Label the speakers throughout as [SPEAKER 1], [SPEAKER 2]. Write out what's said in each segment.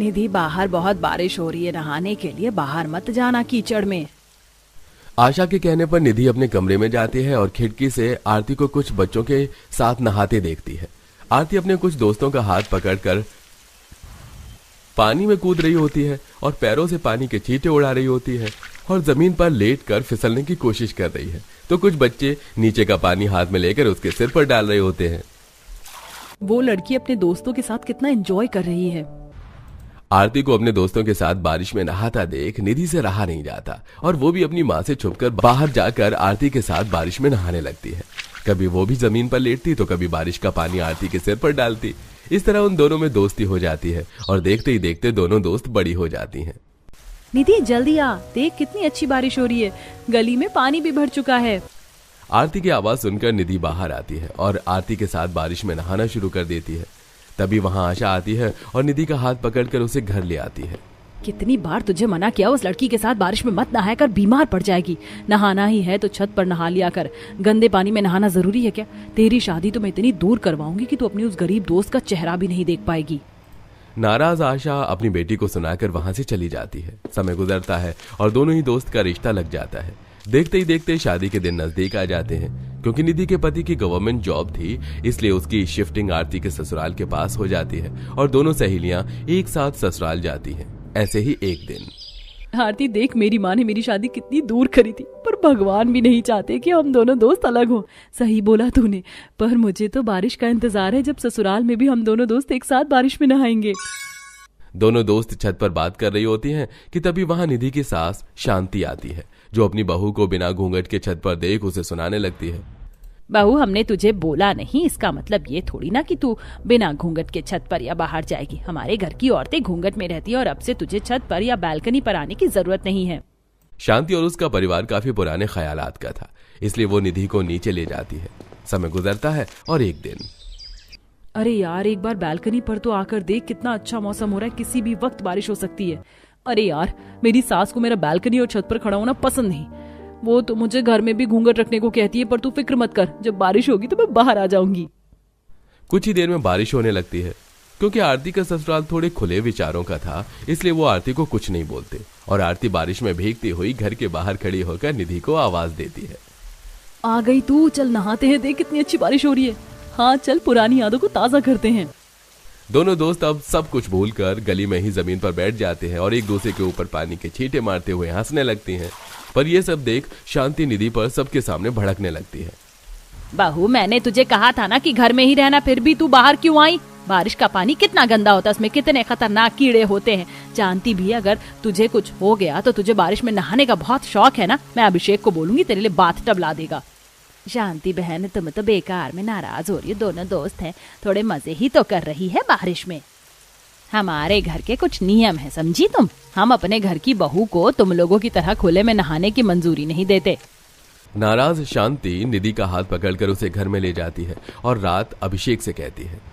[SPEAKER 1] निधि, बाहर बहुत बारिश हो रही है, नहाने के लिए बाहर मत जाना कीचड़ में।
[SPEAKER 2] आशा के कहने पर निधि अपने कमरे में जाती है और खिड़की से आरती को कुछ बच्चों के साथ नहाते देखती है। आरती अपने कुछ दोस्तों का हाथ पकड़कर पानी में कूद रही होती है और पैरों से पानी के छींटे उड़ा रही होती है और जमीन पर लेटकर फिसलने की कोशिश कर रही है, तो कुछ बच्चे नीचे का पानी हाथ में लेकर उसके सिर पर डाल रहे होते हैं।
[SPEAKER 1] वो लड़की अपने दोस्तों के साथ कितना एंजॉय कर रही है।
[SPEAKER 2] आरती को अपने दोस्तों के साथ बारिश में नहाता देख निधि से रहा नहीं जाता और वो भी अपनी माँ से छुपकर बाहर जाकर आरती के साथ बारिश में नहाने लगती है। कभी वो भी जमीन पर लेटती तो कभी बारिश का पानी आरती के सिर पर डालती। इस तरह उन दोनों में दोस्ती हो जाती है और देखते ही देखते दोनों दोस्त बड़ी हो जाती हैं।
[SPEAKER 1] निधि जल्दी आ, देख कितनी अच्छी बारिश हो रही है, गली में पानी भी भर चुका है।
[SPEAKER 2] आरती की आवाज सुनकर निधि बाहर आती है और आरती के साथ बारिश में नहाना शुरू कर देती है। तभी वहां आशा आती है और निधि का हाथ पकड़कर उसे घर ले आती है।
[SPEAKER 1] कितनी बार तुझे मना किया, उस लड़की के साथ बारिश में मत नहाया कर, बीमार पड़ जाएगी। नहाना ही है तो छत पर नहा लिया कर, गंदे पानी में नहाना जरूरी है क्या? तेरी शादी तो मैं इतनी दूर करवाऊंगी कि तू अपनी उस गरीब दोस्त का चेहरा भी नहीं देख पाएगी।
[SPEAKER 2] नाराज आशा अपनी बेटी को सुनाकर वहां से चली जाती है। समय गुजरता है और दोनों ही दोस्त का रिश्ता लग जाता है। देखते ही देखते शादी के दिन नजदीक आ जाते हैं। क्योंकि निधि के पति की गवर्नमेंट जॉब थी, इसलिए उसकी शिफ्टिंग आरती के ससुराल के पास हो जाती है और दोनों सहेलियां एक साथ ससुराल जाती हैं। ऐसे ही एक दिन,
[SPEAKER 1] आरती देख, मेरी माँ ने मेरी शादी कितनी दूर करी थी, पर भगवान भी नहीं चाहते कि हम दोनों दोस्त अलग हों। सही बोला तूने, पर मुझे तो बारिश का इंतजार है, जब ससुराल में भी हम दोनों दोस्त एक साथ बारिश में नहाएंगे।
[SPEAKER 2] दोनों दोस्त छत पर बात कर रही होती हैं कि तभी वहां निधि की सास शांति आती है, जो अपनी बहू को बिना घूंघट के छत पर देख उसे सुनाने लगती है।
[SPEAKER 1] बहू, हमने तुझे बोला नहीं, इसका मतलब ये थोड़ी ना कि तू बिना घूंघट के छत पर या बाहर जाएगी। हमारे घर की औरतें घूंघट में रहती है और अब से तुझे छत पर या बालकनी पर आने की जरूरत नहीं है।
[SPEAKER 2] शांति और उसका परिवार काफी पुराने ख्यालात का था, इसलिए वो निधि को नीचे ले जाती है। समय गुजरता है और एक दिन,
[SPEAKER 1] अरे यार, एक बार बालकनी पर तो आकर देख, कितना अच्छा मौसम हो रहा है, किसी भी वक्त बारिश हो सकती है। अरे यार, मेरी सास को मेरा बालकनी और छत पर खड़ा होना पसंद नहीं। वो तो मुझे घर में भी घूंघट रखने को कहती है, पर तू फिक्र मत कर, जब बारिश होगी तो मैं बाहर आ जाऊंगी।
[SPEAKER 2] कुछ ही देर में बारिश होने लगती है। क्योंकि आरती का ससुराल थोड़े खुले विचारों का था, इसलिए वो आरती को कुछ नहीं बोलते और आरती बारिश में भीगती हुई घर के बाहर खड़ी होकर निधि को आवाज देती है।
[SPEAKER 1] आ गई तू, चल नहाते हैं, देख कितनी अच्छी बारिश हो रही है। हाँ चल, पुरानी यादों को ताजा करते हैं।
[SPEAKER 2] दोनों दोस्त अब सब कुछ भूलकर गली में ही जमीन पर बैठ जाते हैं और एक दूसरे के ऊपर पानी के छींटे मारते हुए हंसने लगती हैं। पर यह सब देख शांति निधि पर सबके सामने भड़कने लगती है।
[SPEAKER 1] बहू, मैंने तुझे कहा था ना कि घर में ही रहना, फिर भी तू बाहर क्यों आई? बारिश का पानी कितना गंदा होता है, उसमें कितने खतरनाक कीड़े होते हैं। जानती भी, अगर तुझे कुछ हो गया तो तुझे बारिश में नहाने का बहुत शौक है ना। मैं अभिषेक को बोलूंगी, तेरे लिए बाथ टब ला देगा। शांति बहन, तुम तो बेकार में नाराज हो रही हो। दोनों दोस्त हैं, थोड़े मजे ही तो कर रही है बारिश में। हमारे घर के कुछ नियम है, समझी तुम? हम अपने घर की बहू को तुम लोगों की तरह खुले में नहाने की मंजूरी नहीं देते।
[SPEAKER 2] नाराज शांति निधि का हाथ पकड़कर उसे घर में ले जाती है और रात अभिषेक से कहती है,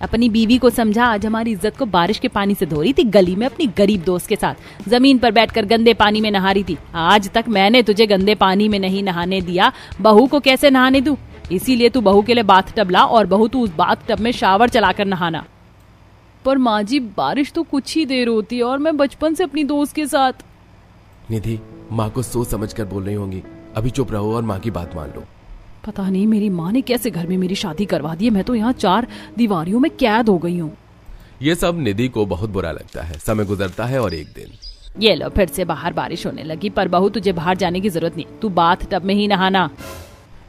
[SPEAKER 1] अपनी बीवी को समझा, आज हमारी इज्जत को बारिश के पानी से धो रही थी, गली में अपनी गरीब दोस्त के साथ जमीन पर बैठकर गंदे पानी में नहा रही थी। आज तक मैंने तुझे गंदे पानी में नहीं नहाने दिया, बहू को कैसे नहाने दूं? इसीलिए तू बहू के लिए बाथ टब ला और बहू तू उस बाथ टब में शावर चलाकर नहाना। पर माँ जी, बारिश तो कुछ ही देर होती है और मैं बचपन से अपनी दोस्त के साथ।
[SPEAKER 2] निधि, माँ को सोच समझ कर बोल रही होंगी, अभी चुप रहो और माँ की बात मान लो।
[SPEAKER 1] पता नहीं मेरी माँ ने कैसे घर में मेरी शादी करवा दी है, मैं तो यहाँ 4 दीवारियों में कैद हो गई हूँ।
[SPEAKER 2] ये सब निधि को बहुत बुरा लगता है। समय गुजरता है और एक दिन,
[SPEAKER 1] ये लो, फिर से बाहर बारिश होने लगी। पर बहू, तुझे बाहर जाने की जरूरत नहीं, तू बाथ टब में ही नहाना।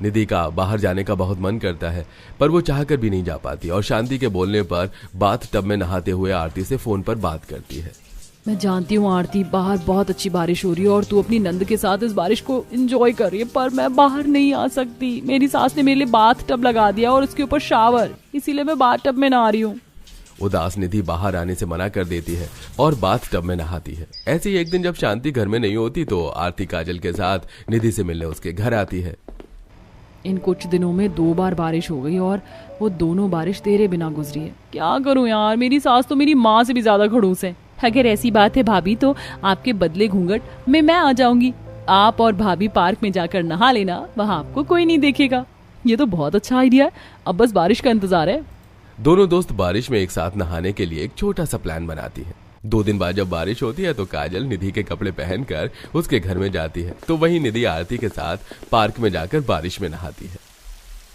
[SPEAKER 2] निधि का बाहर जाने का बहुत मन करता है, पर वो चाहकर भी नहीं जा पाती और शांति के बोलने पर बाथ टब में नहाते हुए आरती से फोन पर बात करती है।
[SPEAKER 1] मैं जानती हूँ आरती, बाहर बहुत अच्छी बारिश हो रही है और तू अपनी नंद के साथ इस बारिश को एंजॉय कर रही है, पर मैं बाहर नहीं आ सकती। मेरी सास ने मेरे लिए बाथ टब लगा दिया और उसके ऊपर शावर, इसीलिए मैं बाथ टब में नहा रही हूँ।
[SPEAKER 2] उदास निधि बाहर आने से मना कर देती है और बाथ टब में नहाती है। ऐसे ही एक दिन जब शांति घर में नहीं होती तो आरती काजल के साथ निधि से मिलने उसके घर आती है।
[SPEAKER 1] इन कुछ दिनों में 2 बार बारिश हो गई और वो दोनों बारिश तेरे बिना गुजरी है। क्या करूं यार, मेरी सास तो मेरी माँ से भी ज्यादा खड़ूस है। अगर ऐसी बात है भाभी, तो आपके बदले घूंघट में मैं आ जाऊंगी। आप और भाभी पार्क में जाकर नहा लेना, वहाँ आपको कोई नहीं देखेगा। ये तो बहुत अच्छा आइडिया है, अब बस बारिश का इंतजार है।
[SPEAKER 2] दोनों दोस्त बारिश में एक साथ नहाने के लिए एक छोटा सा प्लान बनाती हैं। 2 दिन बाद जब बारिश होती है तो काजल निधि के कपड़े पहनकर उसके घर में जाती है, तो वहीं निधि आरती के साथ पार्क में जाकर बारिश में नहाती है।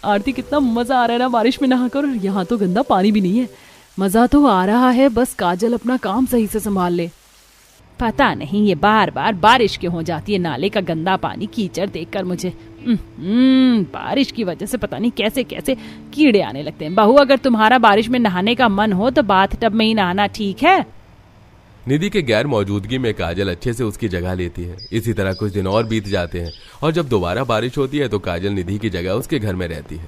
[SPEAKER 1] आरती, कितना मजा आ रहा है ना बारिश में नहाकर, और यहाँ तो गंदा पानी भी नहीं है। मजा तो आ रहा है, बस काजल अपना काम सही से संभाल ले। पता नहीं ये बार बार बारिश क्यों हो जाती है। नाले का गंदा पानी, कीचड़ देखकर मुझे बारिश की वजह से पता नहीं कैसे कैसे कीड़े आने लगते हैं। बहू, अगर तुम्हारा बारिश में नहाने का मन हो तो बाथ टब में ही नहाना, ठीक है?
[SPEAKER 2] निधि के गैर मौजूदगी में काजल अच्छे से उसकी जगह लेती है। इसी तरह कुछ दिन और बीत जाते हैं और जब दोबारा बारिश होती है तो काजल निधि की जगह उसके घर में रहती है।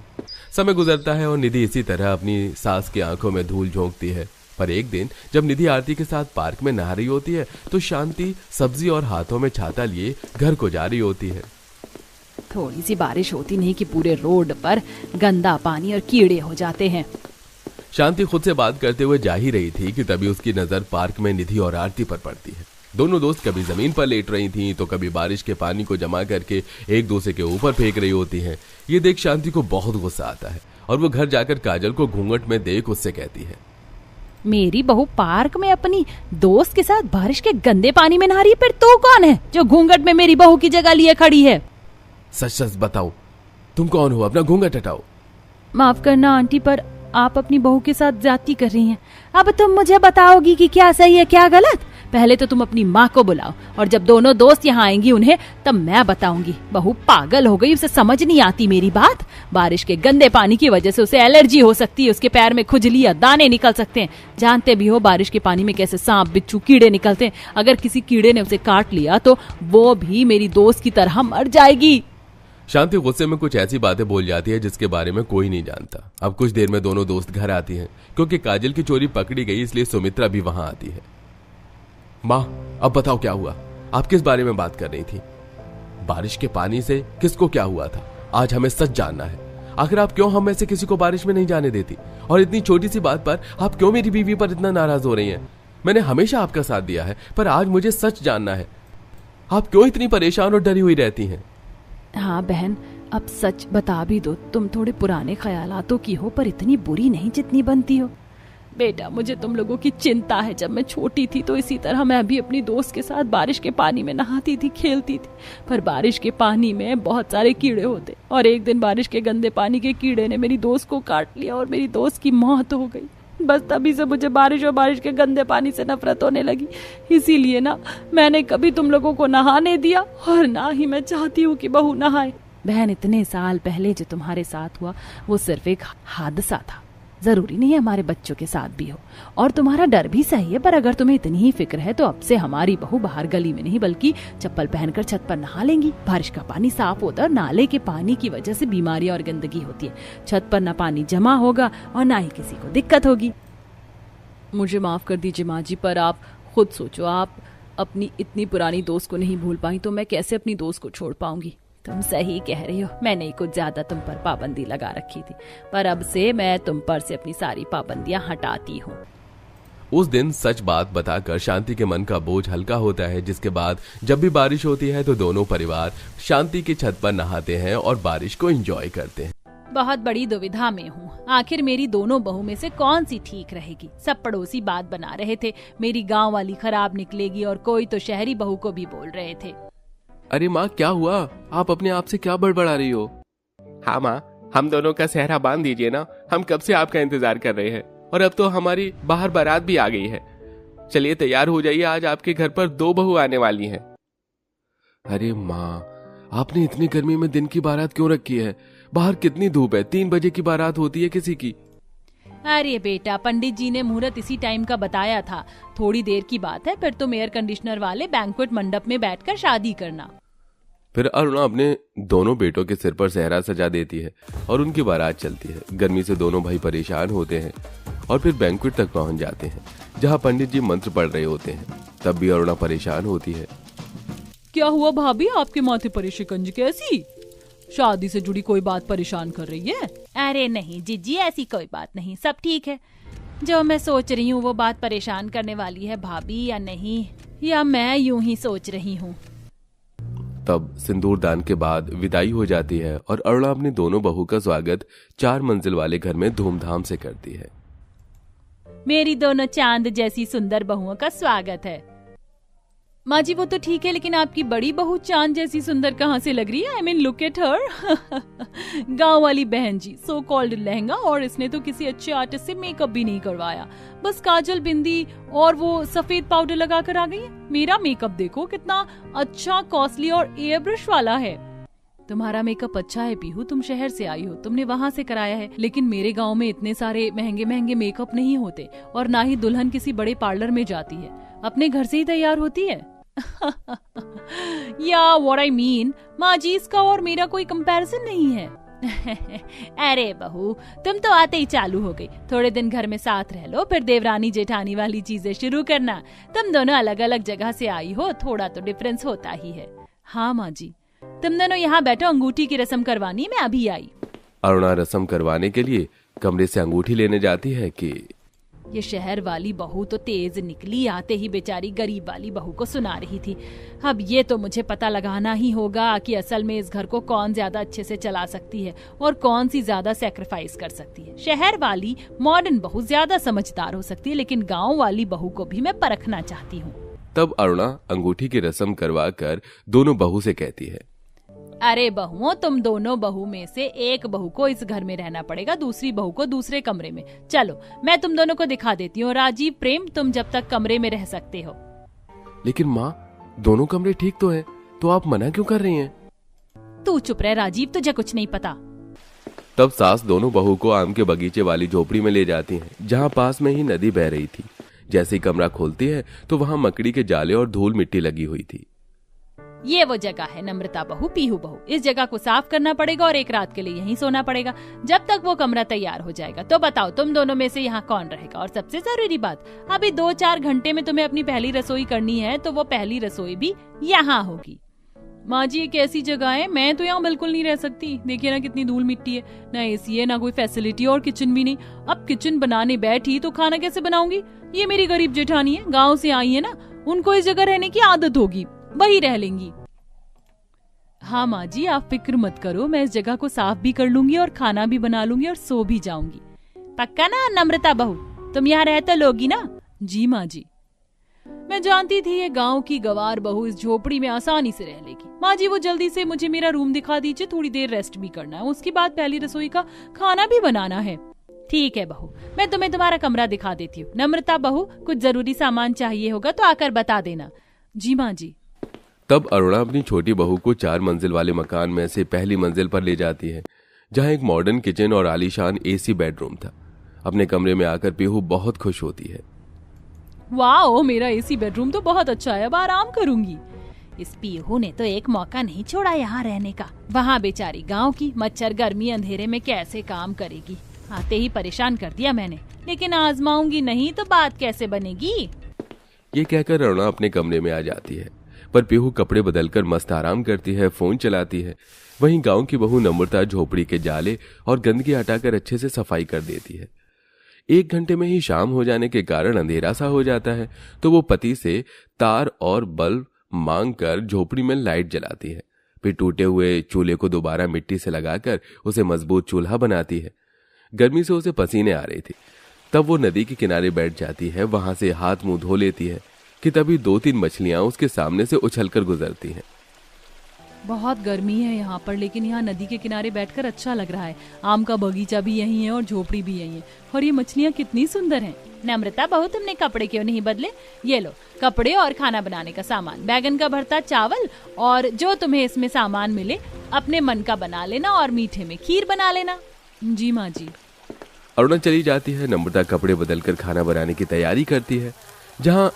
[SPEAKER 2] समय गुजरता है और निधि इसी तरह अपनी सास की आंखों में धूल झोंकती है। पर एक दिन जब निधि आरती के साथ पार्क में नहा रही होती है तो शांति सब्जी और हाथों में छाता लिए घर को जा रही होती है।
[SPEAKER 1] थोड़ी सी बारिश होती नहीं कि पूरे रोड पर गंदा पानी और कीड़े हो जाते हैं।
[SPEAKER 2] शांति खुद से बात करते हुए जा ही रही थी कि तभी उसकी नजर पार्क में निधि और आरती पर पड़ती है। दोनों दोस्त कभी जमीन पर लेट रही थीं तो कभी बारिश के पानी को जमा करके एक दूसरे के ऊपर फेंक रही होती हैं। ये देख शांति को बहुत गुस्सा आता है और वो घर जाकर काजल को घूंघट में देख उससे कहती है,
[SPEAKER 1] मेरी बहू पार्क में अपनी दोस्त के साथ बारिश के गंदे पानी में नहा रही है, फिर तू कौन है जो घूंघट में मेरी बहू की जगह लिए खड़ी है?
[SPEAKER 2] सच सच बताओ, तुम कौन हो? अपना घूंघट हटाओ।
[SPEAKER 1] माफ करना आंटी, पर आप अपनी बहू के साथ ज्यादती कर रही हैं। अब तुम मुझे बताओगी कि क्या सही है क्या गलत? पहले तो तुम अपनी माँ को बुलाओ और जब दोनों दोस्त यहाँ आएंगी उन्हें तब मैं बताऊंगी। बहू पागल हो गई, उसे समझ नहीं आती मेरी बात। बारिश के गंदे पानी की वजह से उसे एलर्जी हो सकती है, उसके पैर में खुजली या दाने निकल सकते हैं। जानते भी हो बारिश के पानी में कैसे सांप, बिच्छू, कीड़े निकलते हैं। अगर किसी कीड़े ने उसे काट लिया तो वो भी मेरी दोस्त की तरह मर जाएगी।
[SPEAKER 2] शांति गुस्से में कुछ ऐसी बातें बोल जाती है जिसके बारे में कोई नहीं जानता। अब कुछ देर में दोनों दोस्त घर आती हैं क्योंकि काजल की चोरी पकड़ी गई, इसलिए सुमित्रा भी वहां आती है। माँ, अब बताओ क्या हुआ? आप किस बारे में बात कर रही थी? बारिश के पानी से किसको क्या हुआ था? आज हमें सच जानना है। आखिर आप क्यों हम में से किसी को बारिश में नहीं जाने देती? और इतनी छोटी सी बात पर आप क्यों मेरी बीवी पर इतना नाराज हो रही हैं? मैंने हमेशा आपका साथ दिया है, पर आज मुझे सच जानना है। आप क्यों इतनी परेशान और डरी हुई रहती हैं?
[SPEAKER 1] हाँ बहन, अब सच बता भी दो। तुम थोड़े पुराने ख्यालातों की हो पर इतनी बुरी नहीं जितनी बनती हो। बेटा, मुझे तुम लोगों की चिंता है। जब मैं छोटी थी तो इसी तरह मैं भी अपनी दोस्त के साथ बारिश के पानी में नहाती थी, खेलती थी। पर बारिश के पानी में बहुत सारे कीड़े होते और एक दिन बारिश के गंदे पानी के कीड़े ने मेरी दोस्त को काट लिया और मेरी दोस्त की मौत हो गई। बस तभी से मुझे बारिश और बारिश के गंदे पानी से नफरत होने लगी। इसीलिए ना मैंने कभी तुम लोगों को नहाने दिया और ना ही मैं चाहती हूँ कि बहू नहाए। बहन, इतने साल पहले जो तुम्हारे साथ हुआ वो सिर्फ एक हादसा था। जरूरी नहीं है हमारे बच्चों के साथ भी हो। और तुम्हारा डर भी सही है, पर अगर तुम्हें इतनी ही फिक्र है तो अब से हमारी बहू बाहर गली में नहीं बल्कि चप्पल पहनकर छत पर नहा लेंगी। बारिश का पानी साफ होता है और नाले के पानी की वजह से बीमारियां और गंदगी होती है। छत पर ना पानी जमा होगा और ना ही किसी को दिक्कत होगी। मुझे माफ कर दीजिए माँ जी, पर आप खुद सोचो, आप अपनी इतनी पुरानी दोस्त को नहीं भूल पाई तो मैं कैसे अपनी दोस्त को छोड़ पाऊंगी? तुम सही कह रही हो, मैंने कुछ ज्यादा तुम पर पाबंदी लगा रखी थी, पर अब से मैं तुम पर से अपनी सारी पाबंदियां हटाती हूँ।
[SPEAKER 2] उस दिन सच बात बताकर शांति के मन का बोझ हल्का होता है, जिसके बाद जब भी बारिश होती है तो दोनों परिवार शांति की छत पर नहाते हैं और बारिश को एंजॉय करते हैं।
[SPEAKER 1] बहुत बड़ी दुविधा में हूँ, आखिर मेरी दोनों बहू में से कौन सी ठीक रहेगी? सब पड़ोसी बात बना रहे थे मेरी गाँव वाली खराब निकलेगी और कोई तो शहरी बहू को भी बोल रहे थे।
[SPEAKER 2] अरे माँ, क्या हुआ? आप अपने आप से क्या बड़बड़ा रही हो?
[SPEAKER 3] हाँ माँ, हम दोनों का सेहरा बांध दीजिए ना। हम कब से आपका इंतजार कर रहे हैं और अब तो हमारी बाहर बारात भी आ गई है। चलिए तैयार हो जाइए, आज आपके घर पर 2 बहू आने वाली हैं।
[SPEAKER 2] अरे माँ, आपने इतनी गर्मी में दिन की बारात क्यों रखी है? बाहर कितनी धूप है, 3 बजे की बारात होती है किसी की।
[SPEAKER 1] अरे बेटा, पंडित जी ने मुहूर्त इसी टाइम का बताया था। थोड़ी देर की बात है, फिर तुम एयर कंडीशनर वाले बैंक्वेट मंडप में बैठकर शादी करना।
[SPEAKER 2] फिर अरुणा अपने दोनों बेटों के सिर पर सेहरा सजा देती है और उनकी बारात चलती है। गर्मी से दोनों भाई परेशान होते हैं और फिर बैंक्वेट तक पहुंच जाते हैं जहां पंडित जी मंत्र पढ़ रहे होते हैं। तब भी अरुणा परेशान होती है।
[SPEAKER 1] क्या हुआ भाभी, आपके माथे पर शिकंज कैसी? शादी से जुड़ी कोई बात परेशान कर रही है? अरे नहीं जीजी, ऐसी कोई बात नहीं, सब ठीक है। जो मैं सोच रही हूँ वो बात परेशान करने वाली है भाभी या नहीं, या मैं यूं ही सोच रही हूँ।
[SPEAKER 2] तब सिंदूर दान के बाद विदाई हो जाती है और अरुणा अपनी दोनों बहू का स्वागत 4 मंजिल वाले घर में धूमधाम से करती है।
[SPEAKER 1] मेरी दोनों चांद जैसी सुंदर बहुओं का स्वागत है। माँ जी वो तो ठीक है, लेकिन आपकी बड़ी बहू चांद जैसी सुंदर कहाँ से लग रही है? I mean look at her. गांव वाली बहन जी, सो कॉल्ड लहंगा, और इसने तो किसी अच्छे आर्टिस्ट से मेकअप भी नहीं करवाया, बस काजल, बिंदी और वो सफेद पाउडर लगा कर आ गई है। मेरा मेकअप देखो कितना अच्छा, कॉस्टली और एयर ब्रश वाला है। तुम्हारा मेकअप अच्छा है पीहू, तुम शहर से आई हो, तुमने वहाँ से कराया है, लेकिन मेरे गांव में इतने सारे महंगे महंगे मेकअप नहीं होते, और ना ही दुल्हन किसी बड़े पार्लर में जाती है, अपने घर से ही तैयार होती है। या व्हाट आई मीन, माँ जी इसका और मेरा कोई कंपैरिजन नहीं है। अरे बहू तुम तो आते ही चालू हो गई, थोड़े दिन घर में साथ रह लो, फिर देवरानी जेठानी वाली चीजें शुरू करना। तुम दोनों अलग अलग जगह से आई हो, थोड़ा तो डिफरेंस होता ही है। हाँ माँ जी, तुम दोनों यहाँ बैठो, अंगूठी की रस्म करवानी, मैं अभी आई।
[SPEAKER 2] अरुणा रस्म करवाने के लिए कमरे से अंगूठी लेने जाती है कि
[SPEAKER 1] ये शहर वाली बहू तो तेज निकली, आते ही बेचारी गरीब वाली बहू को सुना रही थी। अब ये तो मुझे पता लगाना ही होगा कि असल में इस घर को कौन ज्यादा अच्छे से चला सकती है और कौन सी ज्यादा सैक्रिफाइस कर सकती है। शहर वाली मॉडर्न बहू ज्यादा समझदार हो सकती है, लेकिन गाँव वाली बहू को भी मैं परखना चाहती हूँ।
[SPEAKER 2] तब अरुणा अंगूठी की रस्म करवा कर दोनों बहू से कहती है,
[SPEAKER 1] अरे बहुओं, तुम दोनों बहू में से एक बहू को इस घर में रहना पड़ेगा, दूसरी बहू को दूसरे कमरे में। चलो मैं तुम दोनों को दिखा देती हूँ। राजीव, प्रेम, तुम जब तक कमरे में रह सकते हो।
[SPEAKER 2] लेकिन माँ दोनों कमरे ठीक तो हैं, तो आप मना क्यों कर रही हैं?
[SPEAKER 1] तू चुप रह राजीव, तुझे कुछ नहीं पता।
[SPEAKER 2] तब सास दोनों बहू को आम के बगीचे वाली झोपड़ी में ले जाती हैं, जहाँ पास में ही नदी बह रही थी। जैसे ही कमरा खोलती है तो वहाँ मकड़ी के जाले और धूल मिट्टी लगी हुई थी।
[SPEAKER 1] ये वो जगह है नम्रता बहू, पीहू बहू, इस जगह को साफ करना पड़ेगा और एक रात के लिए यहीं सोना पड़ेगा, जब तक वो कमरा तैयार हो जाएगा। तो बताओ तुम दोनों में से यहाँ कौन रहेगा? और सबसे जरूरी बात, अभी 2-4 घंटे में तुम्हें अपनी पहली रसोई करनी है, तो वो पहली रसोई भी यहाँ होगी। माँ जी, एक ऐसी जगह है, मैं तो यहाँ बिल्कुल नहीं रह सकती। देखिए ना कितनी धूल मिट्टी है, ना एसी है, ना कोई फैसिलिटी, और किचन भी नहीं। अब किचन बनाने बैठी तो खाना कैसे बनाऊंगी? ये मेरी गरीब जेठानी है, गाँव से आई है ना, उनको इस जगह रहने की आदत होगी, वही रह लेंगी। हाँ माँ जी, आप फिक्र मत करो, मैं इस जगह को साफ भी कर लूंगी और खाना भी बना लूंगी और सो भी जाऊंगी। पक्का ना नम्रता बहू, तुम यहाँ रह तो लोगी ना? जी माँ जी। मैं जानती थी ये गांव की गवार बहू इस झोपड़ी में आसानी से रह लेगी। माँ जी वो जल्दी से मुझे मेरा रूम दिखा दीजिए, थोड़ी देर रेस्ट भी करना है, उसके बाद पहली रसोई का खाना भी बनाना है। ठीक है बहू, मैं तुम्हें तुम्हारा कमरा दिखा देती हूँ। नम्रता बहू, कुछ जरूरी सामान चाहिए होगा तो आकर बता देना। जी माँ जी।
[SPEAKER 2] तब अरुणा अपनी छोटी बहू को 4 मंजिल वाले मकान में से पहली मंजिल पर ले जाती है, जहाँ एक मॉडर्न किचन और आलीशान एसी बेडरूम था। अपने कमरे में आकर पीहू बहुत खुश होती है।
[SPEAKER 1] वाओ, मेरा एसी बेडरूम तो बहुत अच्छा है, अब आराम करूंगी। इस पीहू ने तो एक मौका नहीं छोड़ा यहाँ रहने का। वहाँ बेचारी गांव की मच्छर गर्मी अंधेरे में कैसे काम करेगी। आते ही परेशान कर दिया मैंने, लेकिन आजमाऊंगी नहीं तो बात कैसे बनेगी।
[SPEAKER 2] ये कहकर अरुणा अपने कमरे में आ जाती है, पर पीहू कपड़े बदलकर मस्त आराम करती है, फोन चलाती है। वहीं गांव की बहू नम्रता झोपड़ी के जाले और गंदगी हटाकर अच्छे से सफाई कर देती है। 1 घंटे में ही शाम हो जाने के कारण अंधेरा सा हो जाता है, तो वो पति से तार और बल्ब मांग कर झोपड़ी में लाइट जलाती है। फिर टूटे हुए चूल्हे को दोबारा मिट्टी से लगाकर उसे मजबूत चूल्हा बनाती है। गर्मी से उसे पसीने आ रही थी, तब वो नदी के किनारे बैठ जाती है, वहां से हाथ मुंह धो लेती है कि तभी 2-3 मछलियां उसके सामने से उछलकर गुजरती हैं।
[SPEAKER 1] बहुत गर्मी है यहाँ पर, लेकिन यहाँ नदी के किनारे बैठकर अच्छा लग रहा है। आम का बगीचा भी यही है और झोपड़ी भी यही है, और ये मछलियाँ कितनी सुंदर हैं। नम्रता बहू, तुमने कपड़े क्यों नहीं बदले? ये लो कपड़े और खाना बनाने का सामान, बैगन का भरता, चावल, और जो तुम्हें इसमें सामान मिले अपने मन का बना लेना, और मीठे में खीर बना लेना। जी माँ जी।
[SPEAKER 2] अरुणा चली जाती है। नम्रता कपड़े बदलकर खाना बनाने की तैयारी करती है, जहाँ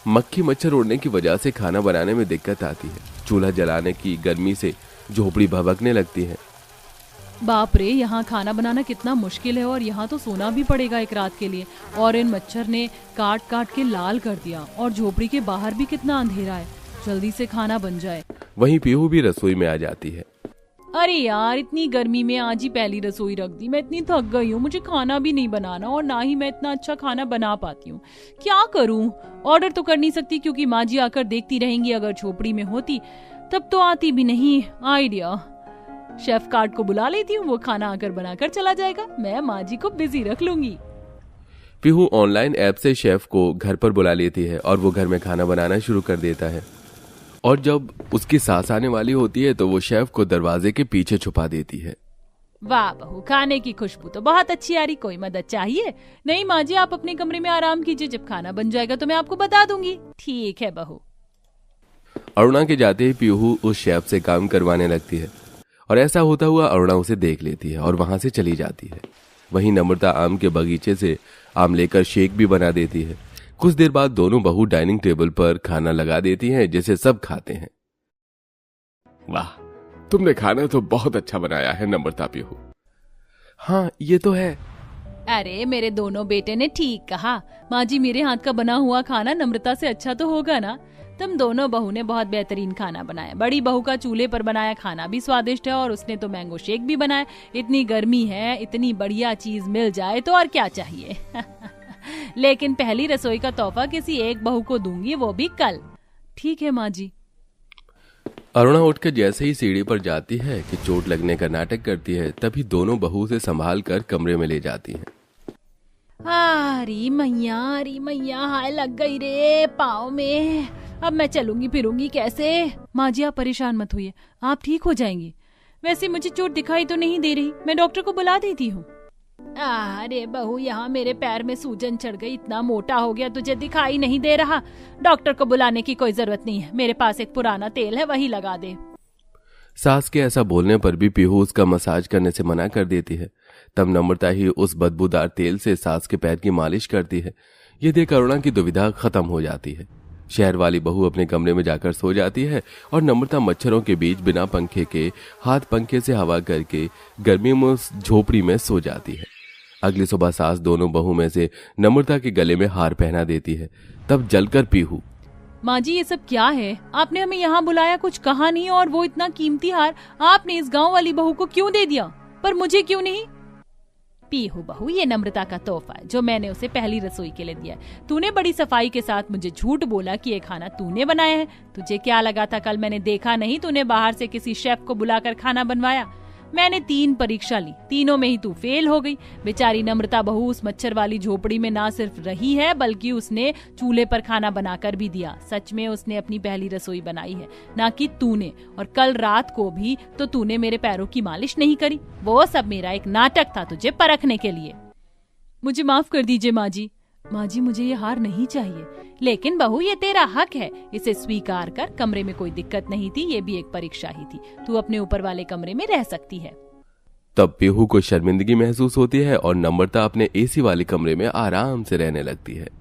[SPEAKER 2] मक्खी मच्छर उड़ने की वजह से खाना बनाने में दिक्कत आती है। चूल्हा जलाने की गर्मी से झोपड़ी भभकने लगती है।
[SPEAKER 1] बाप रे, यहाँ खाना बनाना कितना मुश्किल है, और यहाँ तो सोना भी पड़ेगा एक रात के लिए, और इन मच्छर ने काट काट के लाल कर दिया, और झोपड़ी के बाहर भी कितना अंधेरा है। जल्दी से खाना बन जाए।
[SPEAKER 2] वहीं पीहू भी रसोई में आ जाती है।
[SPEAKER 1] अरे यार, इतनी गर्मी में आज ही पहली रसोई रख दी। मैं इतनी थक गई हूँ, मुझे खाना भी नहीं बनाना, और ना ही मैं इतना अच्छा खाना बना पाती हूँ। क्या करूँ? ऑर्डर तो कर नहीं सकती क्योंकि माँ जी आकर देखती रहेंगी। अगर झोपड़ी में होती तब तो आती भी नहीं। आइडिया, शेफ कार्ड को बुला लेती हूँ, वो खाना आकर बनाकर चला जाएगा, मैं माँ जी को बिजी रख लूंगी।
[SPEAKER 2] पीहू ऑनलाइन ऐप से शेफ को घर पर बुला लेती है और वो घर में खाना बनाना शुरू कर देता है। और जब उसकी सास आने वाली होती है तो वो शेफ को दरवाजे के पीछे छुपा देती है।
[SPEAKER 1] वाह बहू, खाने की खुशबू तो बहुत अच्छी आ रही, कोई मदद चाहिए? नहीं माँ जी, आप अपने कमरे में आराम कीजिए, जब खाना बन जाएगा तो मैं आपको बता दूंगी। ठीक है बहू।
[SPEAKER 2] अरुणा के जाते ही पीहू उस शेफ से काम करवाने लगती है और ऐसा होता हुआ अरुणा उसे देख लेती है और वहां से चली जाती है। वहीं नम्रता आम के बगीचे से आम लेकर शेक भी बना देती है। कुछ देर बाद दोनों बहू डाइनिंग टेबल पर खाना लगा देती हैं, जिसे सब खाते हैं।
[SPEAKER 3] वाह, तुमने खाना तो बहुत अच्छा बनाया है नम्रता पीहू।
[SPEAKER 2] हाँ ये तो है।
[SPEAKER 1] अरे मेरे दोनों बेटे ने ठीक कहा। माँ जी, मेरे हाथ का बना हुआ खाना नम्रता से अच्छा तो होगा ना? तुम दोनों बहू ने बहुत बेहतरीन खाना बनाया। बड़ी बहू का चूल्हे पर बनाया खाना भी स्वादिष्ट है और उसने तो मैंगो शेक भी बनाया। इतनी गर्मी है, इतनी बढ़िया चीज मिल जाए तो और क्या चाहिए। लेकिन पहली रसोई का तोहफा किसी एक बहू को दूंगी, वो भी कल। ठीक है माँ जी।
[SPEAKER 2] अरुणा उठकर जैसे ही सीढ़ी पर जाती है कि चोट लगने का नाटक करती है, तभी दोनों बहू से संभाल कर कमरे में ले जाती हैं।
[SPEAKER 1] अरे मैया, हाय लग गई रे पाँव में। अब मैं चलूंगी फिरूंगी कैसे? माँ जी आप परेशान मत होइए, आप ठीक हो जाएंगी। वैसे मुझे चोट दिखाई तो नहीं दे रही, मैं डॉक्टर को बुला देती हूँ। अरे बहू, यहाँ मेरे पैर में सूजन चढ़ गई, इतना मोटा हो गया तुझे दिखाई नहीं दे रहा। डॉक्टर को बुलाने की कोई जरूरत नहीं है, मेरे पास एक पुराना तेल है, वही लगा दे।
[SPEAKER 2] सास के ऐसा बोलने पर भी पीहू उसका मसाज करने से मना कर देती है। तब नम्रता ही उस बदबूदार तेल से सास के पैर की मालिश करती है। ये देख अरुणा की दुविधा खत्म हो जाती है। शहर वाली बहू अपने कमरे में जाकर सो जाती है और नम्रता मच्छरों के बीच बिना पंखे के हाथ पंखे से हवा करके गर्मी में उस झोपड़ी में सो जाती है। अगली सुबह सास दोनों बहू में से नम्रता के गले में हार पहना देती है। तब जलकर पीहू,
[SPEAKER 1] माँ जी ये सब क्या है? आपने हमें यहाँ बुलाया, कुछ कहा नहीं, और वो इतना कीमती हार आपने इस गांव वाली बहू को क्यों दे दिया, पर मुझे क्यों नहीं? पीहू बहू, ये नम्रता का तोहफा है जो मैंने उसे पहली रसोई के लिए दिया है। तूने बड़ी सफाई के साथ मुझे झूठ बोला कि ये खाना तूने बनाया है। तुझे क्या लगा था कल मैंने देखा नहीं? तूने बाहर से किसी शेफ को बुलाकर खाना बनवाया। मैंने 3 परीक्षा ली, तीनों में ही तू फेल हो गई। बेचारी नम्रता बहू उस मच्छर वाली झोपड़ी में ना सिर्फ रही है, बल्कि उसने चूल्हे पर खाना बनाकर भी दिया। सच में उसने अपनी पहली रसोई बनाई है, ना कि तूने। और कल रात को भी तो तूने मेरे पैरों की मालिश नहीं करी। वो सब मेरा एक नाटक था तुझे परखने के लिए। मुझे माफ कर दीजिए माँ जी। माँ जी मुझे ये हार नहीं चाहिए। लेकिन बहू ये तेरा हक है, इसे स्वीकार कर। कमरे में कोई दिक्कत नहीं थी, ये भी एक परीक्षा ही थी। तू अपने ऊपर वाले कमरे में रह सकती है।
[SPEAKER 2] तब पीहू को शर्मिंदगी महसूस होती है और नम्रता अपने एसी वाले कमरे में आराम से रहने लगती है।